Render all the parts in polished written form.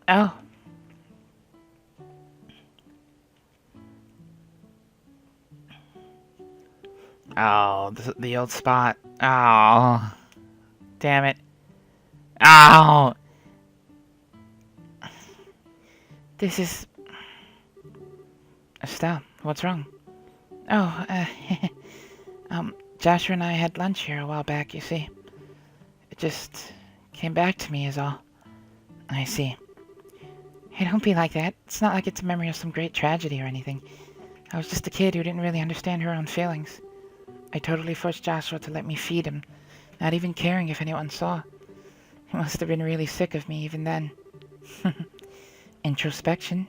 Oh. Oh, the old spot. Oh. Damn it. Oh. This is... Estelle, what's wrong? Oh, Joshua and I had lunch here a while back, you see. It just came back to me is all. I see. Hey, don't be like that. It's not like it's a memory of some great tragedy or anything. I was just a kid who didn't really understand her own feelings. I totally forced Joshua to let me feed him, not even caring if anyone saw. He must have been really sick of me even then. Introspection.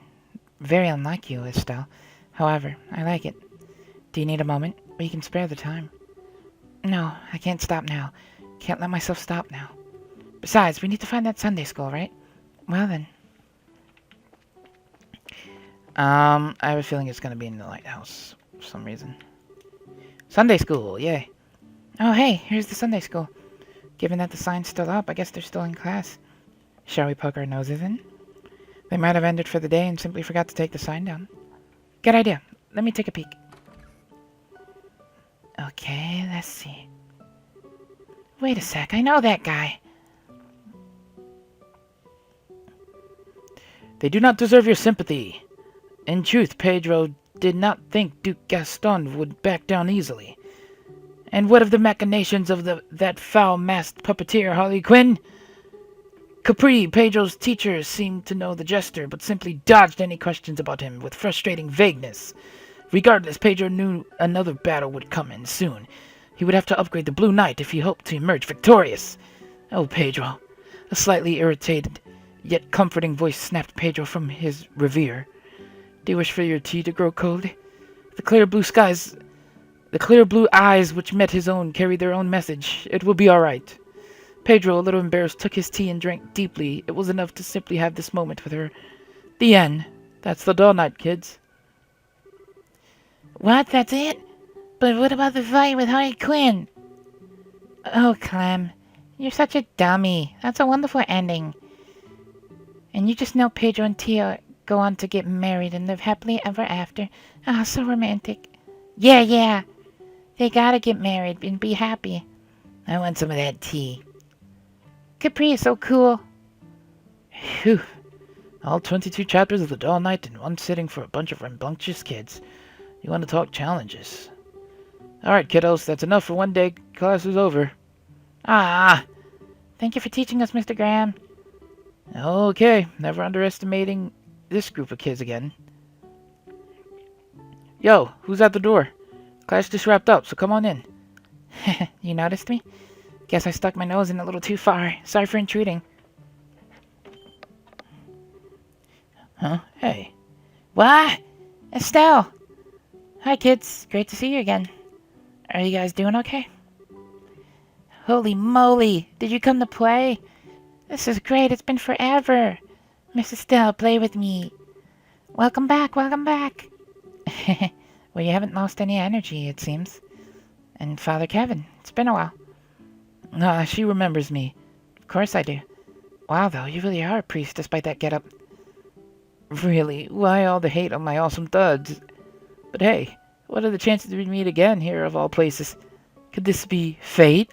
Very unlike you, Estelle. However, I like it. Do you need a moment? We can spare the time. No, I can't stop now. Can't let myself stop now. Besides, we need to find that Sunday school, right? Well then. I have a feeling it's gonna be in the lighthouse for some reason. Sunday school, yay. Oh hey, here's the Sunday school. Given that the sign's still up, I guess they're still in class. Shall we poke our noses in? They might have ended for the day and simply forgot to take the sign down. Good idea. Let me take a peek. Okay, let's see. Wait a sec, I know that guy. They do not deserve your sympathy. In truth, Pedro did not think Duke Gaston would back down easily. And what of the machinations of that foul-masked puppeteer, Harley Quinn? Capri, Pedro's teacher, seemed to know the jester, but simply dodged any questions about him with frustrating vagueness. Regardless, Pedro knew another battle would come in soon. He would have to upgrade the Blue Knight if he hoped to emerge victorious. Oh, Pedro. A slightly irritated, yet comforting voice snapped Pedro from his reverie. Do you wish for your tea to grow cold? The clear blue eyes which met his own carried their own message. It will be all right. Pedro, a little embarrassed, took his tea and drank deeply. It was enough to simply have this moment with her. The end. That's the Dull Night, kids. What? That's it? But what about the fight with Harley Quinn? Oh, Clem. You're such a dummy. That's a wonderful ending. And you just know Pedro and Tia go on to get married and live happily ever after. Ah, oh, so romantic. Yeah. They gotta get married and be happy. I want some of that tea. Capri is so cool. Phew. All 22 chapters of the Dull Night in one sitting for a bunch of rambunctious kids. You want to talk challenges? Alright, kiddos, that's enough for one day. Class is over. Ah! Thank you for teaching us, Mr. Graham. Okay, never underestimating this group of kids again. Yo, who's at the door? Class just wrapped up, so come on in. You noticed me? Guess I stuck my nose in a little too far. Sorry for intruding. Huh? Hey. What? Estelle! Hi, kids. Great to see you again. Are you guys doing okay? Holy moly! Did you come to play? This is great. It's been forever. Miss Estelle, play with me. Welcome back. Welcome back. Well, you haven't lost any energy, it seems. And Father Kevin. It's been a while. She remembers me. Of course I do. Wow, though, you really are a priest despite that getup. Really? Why all the hate on my awesome duds? But hey, what are the chances we meet again here of all places? Could this be fate?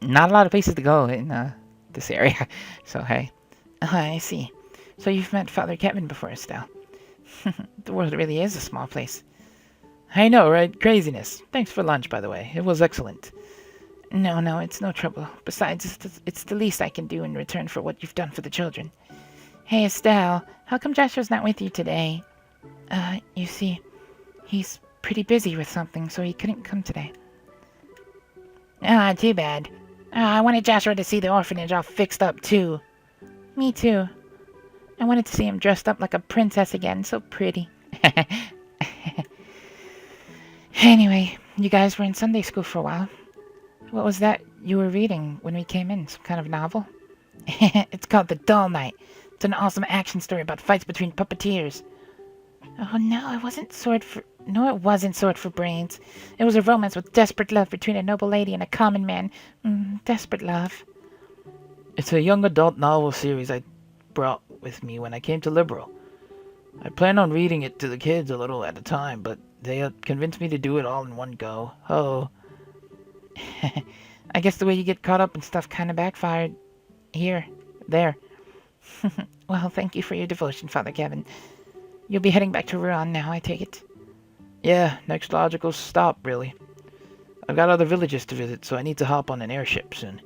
Not a lot of places to go in this area. So, hey. I see. So you've met Father Kevin before, Estelle. The world really is a small place. I know, right? Craziness. Thanks for lunch, by the way. It was excellent. No, it's no trouble. Besides, it's the least I can do in return for what you've done for the children. Hey, Estelle, how come Joshua's not with you today? You see, he's pretty busy with something, so he couldn't come today. Ah, too bad. I wanted Joshua to see the orphanage all fixed up, too. Me too. I wanted to see him dressed up like a princess again, so pretty. Anyway, you guys were in Sunday school for a while. What was that you were reading when we came in? Some kind of novel? It's called The Dull Night. It's an awesome action story about fights between puppeteers. Oh no, it wasn't Sword for Brains. It was a romance with desperate love between a noble lady and a common man. Desperate love. It's a young adult novel series I brought with me when I came to Liberal. I plan on reading it to the kids a little at a time, but they convinced me to do it all in one go. Oh. I guess the way you get caught up in stuff kind of backfired. Here. There. Well, thank you for your devotion, Father Kevin. You'll be heading back to Ruan now, I take it? Yeah, next logical stop, really. I've got other villages to visit, so I need to hop on an airship soon.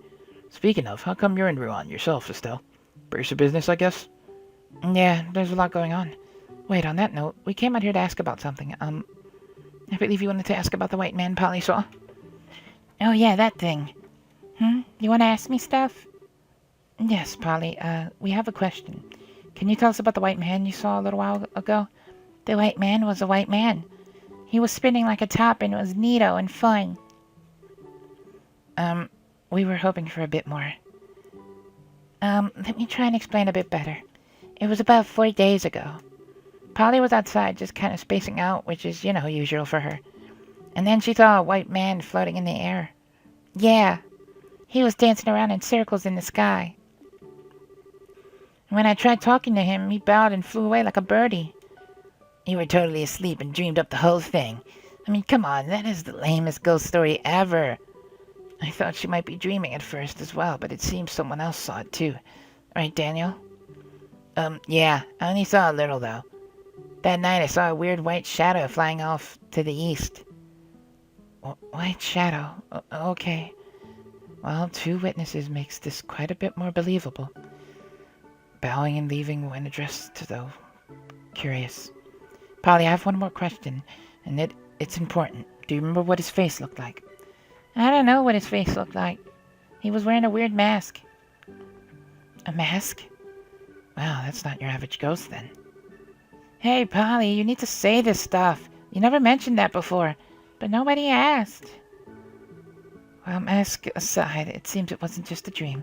Speaking of, how come you're in Ruan yourself, Estelle? Brace of business, I guess? Yeah, there's a lot going on. Wait, on that note, we came out here to ask about something. I believe you wanted to ask about the white man Polly saw? Oh yeah, that thing. You want to ask me stuff? Yes, Polly, we have a question. Can you tell us about the white man you saw a little while ago? The white man was a white man. He was spinning like a top and it was neato and fun. We were hoping for a bit more. Let me try and explain a bit better. It was about 4 days ago. Polly was outside just kind of spacing out, which is, usual for her. And then she saw a white man floating in the air. Yeah, he was dancing around in circles in the sky. When I tried talking to him, he bowed and flew away like a birdie. You were totally asleep and dreamed up the whole thing. I mean, come on, that is the lamest ghost story ever. I thought she might be dreaming at first as well, but it seems someone else saw it too. Right, Daniel? Yeah, I only saw a little though. That night I saw a weird white shadow flying off to the east. White shadow? Okay. Well, 2 witnesses makes this quite a bit more believable. Bowing and leaving when addressed to the curious. Polly, I have one more question, and it's important. Do you remember what his face looked like? I don't know what his face looked like. He was wearing a weird mask. A mask? Wow, that's not your average ghost then. Hey, Polly, you need to say this stuff. You never mentioned that before, but nobody asked. Well, mask aside, it seems it wasn't just a dream.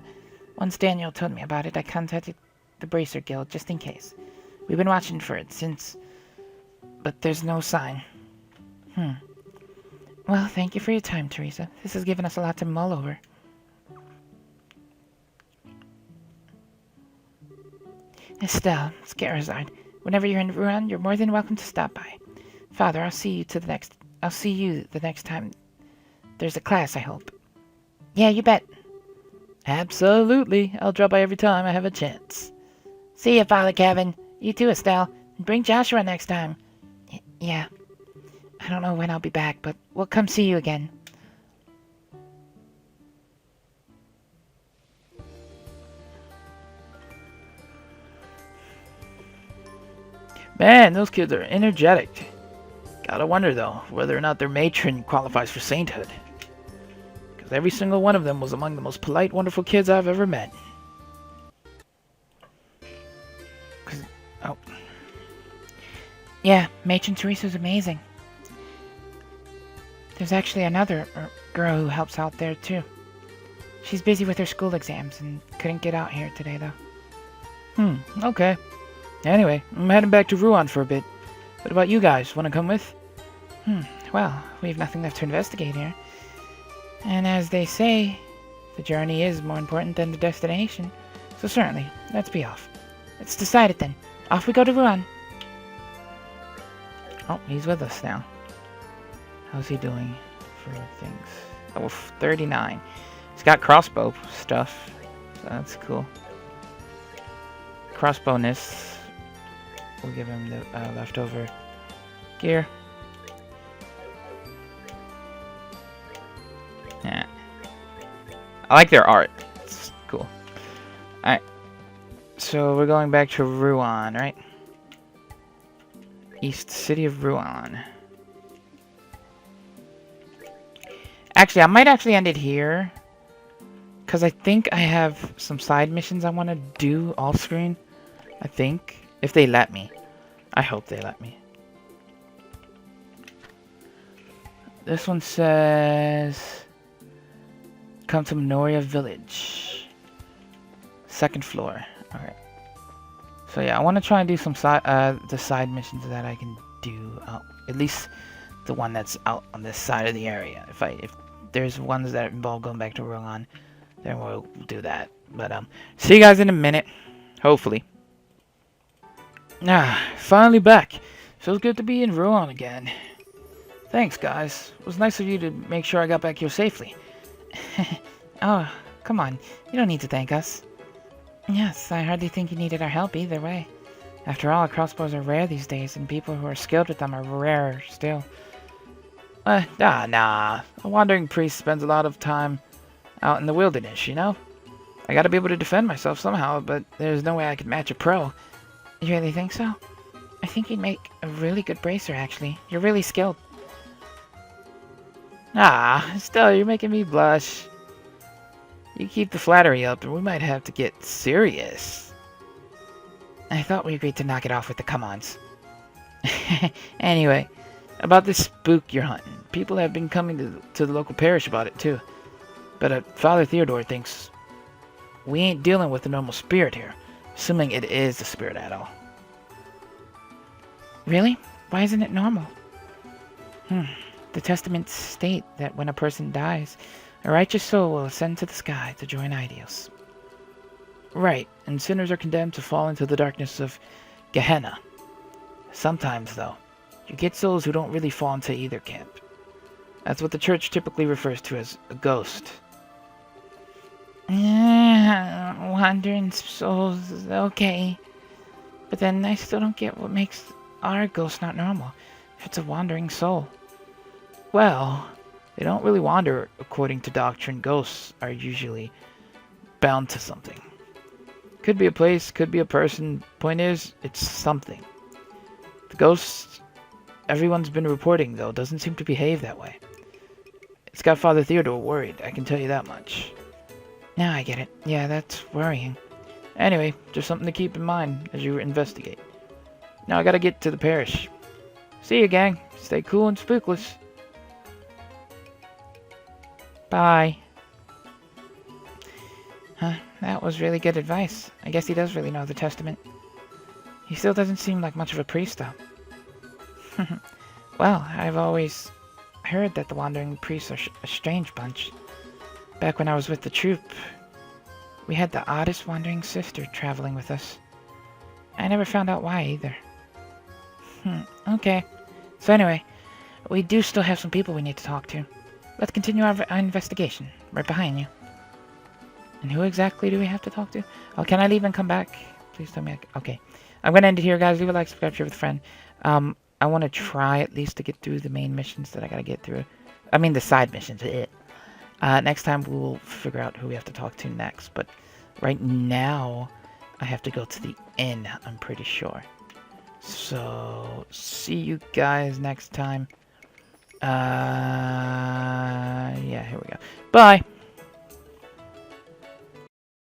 Once Daniel told me about it, I contacted the Bracer Guild just in case. We've been watching for it since, but there's no sign. Well, thank you for your time, Teresa. This has given us a lot to mull over. Estelle, Scarazard, whenever you're in Ruan, you're more than welcome to stop by. Father, I'll see you the next time there's a class, I hope. Yeah, you bet. Absolutely. I'll drop by every time I have a chance. See ya, Father Kevin. You too, Estelle. And bring Joshua next time. Yeah. I don't know when I'll be back, but we'll come see you again. Man, those kids are energetic. Gotta wonder, though, whether or not their matron qualifies for sainthood. Because every single one of them was among the most polite, wonderful kids I've ever met. Oh. Yeah, Matron Teresa's amazing. There's actually another girl who helps out there, too. She's busy with her school exams and couldn't get out here today, though. Okay. Anyway, I'm heading back to Ruan for a bit. What about you guys? Want to come with? Well, we have nothing left to investigate here. And as they say, the journey is more important than the destination. So certainly, let's be off. It's decided then. Off we go to Ruan. Oh, he's with us now. How's he doing for things? Oh, 39. He's got crossbow stuff, so that's cool. Crossbowness. We'll give him the leftover gear. Yeah. I like their art. It's cool. Alright. So we're going back to Ruan, right? East City of Ruan. Actually, I might actually end it here. Because I think I have some side missions I want to do off screen. I think. If they let me. I hope they let me. This one says... Come to Minoria Village. 2nd floor. Alright. So yeah, I want to try and do some the side missions that I can do. At least the one that's out on this side of the area. If there's ones that involve going back to Rogan, then we'll do that. But, see you guys in a minute. Hopefully. Finally back. Feels good to be in Rouen again. Thanks, guys. It was nice of you to make sure I got back here safely. Oh, come on. You don't need to thank us. Yes, I hardly think you needed our help either way. After all, crossbows are rare these days, and people who are skilled with them are rarer still. Nah. A wandering priest spends a lot of time out in the wilderness, you know? I gotta be able to defend myself somehow, but there's no way I could match a pro. You really think so? I think you'd make a really good bracer, actually. You're really skilled. Still, you're making me blush. You keep the flattery up, and we might have to get serious. I thought we agreed to knock it off with the come-ons. Anyway, about this spook you're hunting. People have been coming to the local parish about it, too. But Father Theodore thinks we ain't dealing with a normal spirit here, assuming it is a spirit at all. Really? Why isn't it normal? The testaments state that when a person dies, a righteous soul will ascend to the sky to join ideals. Right, and sinners are condemned to fall into the darkness of Gehenna. Sometimes, though, you get souls who don't really fall into either camp. That's what the church typically refers to as a ghost. Wandering souls, okay. But then I still don't get what makes our ghost not normal, if it's a wandering soul. Well, they don't really wander according to doctrine. Ghosts are usually bound to something. Could be a place, could be a person. Point is, it's something. The ghost everyone's been reporting, though, doesn't seem to behave that way. It's got Father Theodore worried, I can tell you that much. Now I get it. Yeah, that's worrying. Anyway, just something to keep in mind as you investigate. Now I gotta get to the parish. See you, gang. Stay cool and spookless. Bye. That was really good advice. I guess he does really know the Testament. He still doesn't seem like much of a priest, though. Well, I've always heard that the wandering priests are a strange bunch. Back when I was with the troop, we had the oddest wandering sister traveling with us. I never found out why either. Okay. So anyway, we do still have some people we need to talk to. Let's continue our investigation. Right behind you. And who exactly do we have to talk to? Oh, can I leave and come back? Please tell me. Okay. I'm going to end it here, guys. Leave a like, subscribe, share with a friend. I want to try at least to get through the main missions that I got to get through. I mean, the side missions. Next time, we'll figure out who we have to talk to next. But right now, I have to go to the inn, I'm pretty sure. So, see you guys next time. Yeah, here we go. Bye!